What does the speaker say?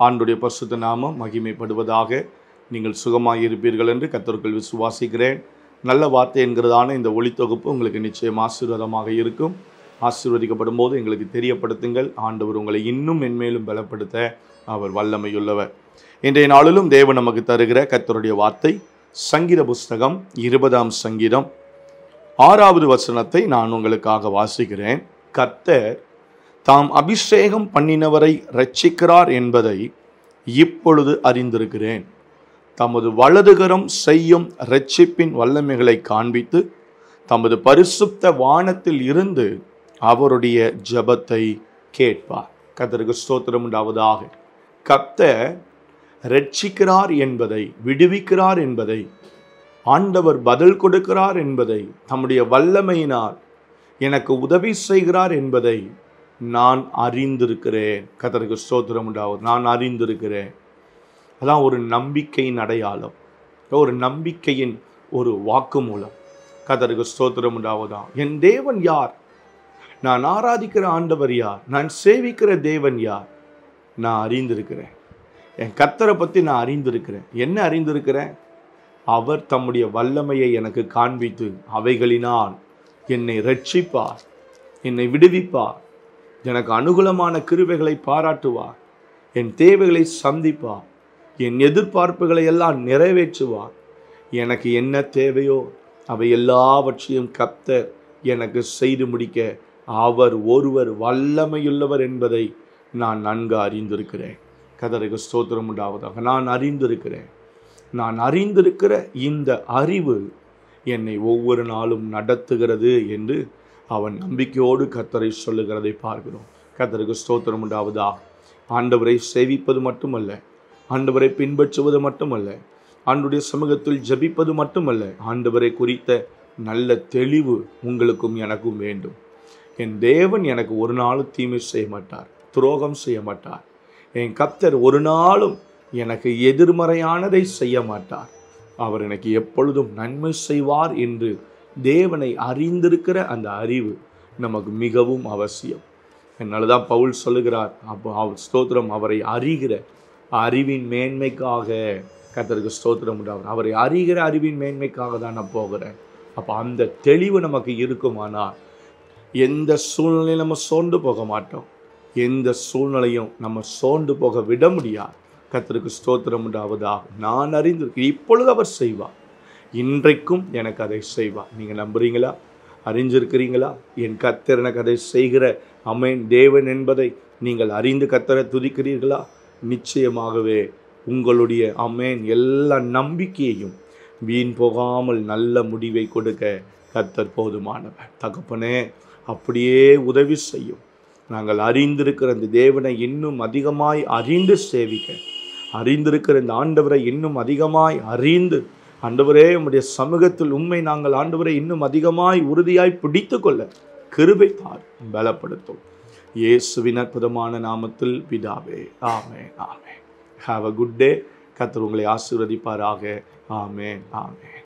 ஆண்டுடைய பரிசுத்த நாமம் மகிமைப்படுவதாக. நீங்கள் சுகமாக இருப்பீர்கள் என்று கர்த்தருக்குள் விசுவாசிக்கிறேன். நல்ல வார்த்தை என்கிறதான இந்த ஒளித்தொகுப்பு உங்களுக்கு நிச்சயம் ஆசீர்வாதமாக இருக்கும். ஆசீர்வதிக்கப்படும் போது எங்களுக்கு தெரியப்படுத்துங்கள். ஆண்டவர் உங்களை இன்னும் மென்மேலும் பலப்படுத்த அவர் வல்லமையுள்ளவர். இன்றைய நாளிலும் தேவன் நமக்கு தருகிற கர்த்தருடைய வார்த்தை சங்கீத புஸ்தகம் 20ஆம் சங்கீதம் 6வது வசனத்தை நான் உங்களுக்காக வாசிக்கிறேன். கர்த்தர் தாம் அபிஷேகம் பண்ணினவரை இரட்சிக்கிறார் என்பதை இப்பொழுது அறிந்திருக்கிறேன். தமது வலதுகரம் செய்யும் இரட்சிப்பின் வல்லமைகளை காண்பித்து தமது பரிசுத்த வானத்தில் இருந்து அவருடைய ஜெபத்தை கேட்பார். கர்த்தருக்கு ஸ்தோத்திரம் உண்டாவதாக. கர்த்தர் இரட்சிக்கிறார் என்பதை, விடுவிக்கிறார் என்பதை, ஆண்டவர் பதில் கொடுக்கிறார் என்பதை, தம்முடைய வல்லமையினால் எனக்கு உதவி செய்கிறார் என்பதை நான் அறிந்திருக்கிறேன். கர்த்தருக்கு ஸ்தோத்திரம் உண்டாவது. நான் அறிந்திருக்கிறேன். அதான் ஒரு நம்பிக்கையின் அடையாளம், ஒரு நம்பிக்கையின் ஒரு வாக்குமூலம். கர்த்தருக்கு ஸ்தோத்திரம் உண்டாவதான். என் தேவன் யார்? நான் ஆராதிக்கிற ஆண்டவர் யார்? நான் சேவிக்கிற தேவன் யார்? நான் அறிந்திருக்கிறேன். என் கர்த்தரை பற்றி நான் அறிந்திருக்கிறேன். என்ன அறிந்திருக்கிறேன்? அவர் தம்முடைய வல்லமையை எனக்கு காண்பித்து அவைகளினால் என்னை இரட்சிப்பார், என்னை விடுவிப்பார், எனக்கு அனுகூலமான கிருபைகளை பாராட்டுவார், என் தேவைகளை சந்திப்பார், என் எதிர்பார்ப்புகளை எல்லாம் நிறைவேற்றுவார். எனக்கு என்ன தேவையோ அவை எல்லாவற்றையும் கர்த்தர் எனக்கு செய்து முடிக்க அவர் ஒருவர் வல்லமையுள்ளவர் என்பதை நான் நன்கு அறிந்திருக்கிறேன். கர்த்தருக்கு ஸ்தோத்திரம் உண்டாவதாக. நான் அறிந்திருக்கிறேன். நான் அறிந்திருக்கிற இந்த அறிவு என்னை ஒவ்வொரு நாளும் நடத்துகிறது என்று அவன் நம்பிக்கையோடு கர்த்தரை சொல்லுகிறதை பார்க்கிறோம். கர்த்தருக்கு ஸ்தோத்திரம் உண்டாவதாக. ஆண்டவரை சேவிப்பது மட்டுமல்ல, ஆண்டவரை பின்பற்றுவது மட்டுமல்ல, ஆண்டவருடைய சமூகத்தில் ஜெபிப்பது மட்டுமல்ல, ஆண்டவரை குறித்த நல்ல தெளிவு உங்களுக்கும் எனக்கும் வேண்டும். என் தேவன் எனக்கு ஒரு நாளும் தீமை செய்ய மாட்டார், துரோகம் செய்ய மாட்டார். என் கர்த்தர் ஒரு நாளும் எனக்கு எதிர்மறையானதை செய்ய மாட்டார். அவர் எனக்கு எப்பொழுதும் நன்மை செய்வார் என்று தேவனை அறிந்திருக்கிற அந்த அறிவு நமக்கு மிகவும் அவசியம். என்னால்தான் பவுல் சொல்லுகிறார், ஸ்தோத்திரம், அவரை அறிகிற அறிவின் மேன்மைக்காக. கர்த்தருக்கு ஸ்தோத்திரம் உண்டாகும். அவரை அறிகிற அறிவின் மேன்மைக்காக தான் நான் போகிறேன். அப்போ அந்த தெளிவு நமக்கு இருக்குமானால் எந்த சூழ்நிலையும் நம்ம சோர்ந்து போக மாட்டோம். எந்த சூழ்நிலையும் நம்ம சோர்ந்து போக விட முடியாது. கர்த்தருக்கு ஸ்தோத்திரம் உண்டாவதாக. நான் அறிந்திருக்கிறேன். இப்பொழுது அவர் செய்வார். இன்றைக்கும் எனக்கு அதை செய்வார். நீங்கள் நம்புறீங்களா? அறிஞ்சிருக்கிறீங்களா? என் கர்த்தர் எனக்கு அதை செய்கிற அமேன் தேவன் என்பதை நீங்கள் அறிந்து கர்த்தரை துதிக்கிறீர்களா? நிச்சயமாகவே உங்களுடைய அமேன் எல்லா நம்பிக்கையையும் வீண் போகாமல் நல்ல முடிவை கொடுக்க கர்த்தர் போதுமானவர். தகப்பனே, அப்படியே உதவி செய்யும். நாங்கள் அறிந்திருக்கிற இந்த தேவனை இன்னும் அதிகமாய் அறிந்து சேவிக்க, அறிந்திருக்கிற இந்த ஆண்டவரை இன்னும் அதிகமாய் அறிந்து, ஆண்டவரே உம்முடைய சமூகத்தில் உண்மை நாங்கள் ஆண்டவரை இன்னும் அதிகமாய் உறுதியாய் பிடித்து கொள்ள கிருபை தார், பலப்படுத்தும். இயேசுவின் அற்புதமான நாமத்தில் பிதாவே, ஆமென், ஆமென். Have a good day. கர்த்தர் உங்களை ஆசீர்வதிப்பாராக. ஆமென், ஆமென்.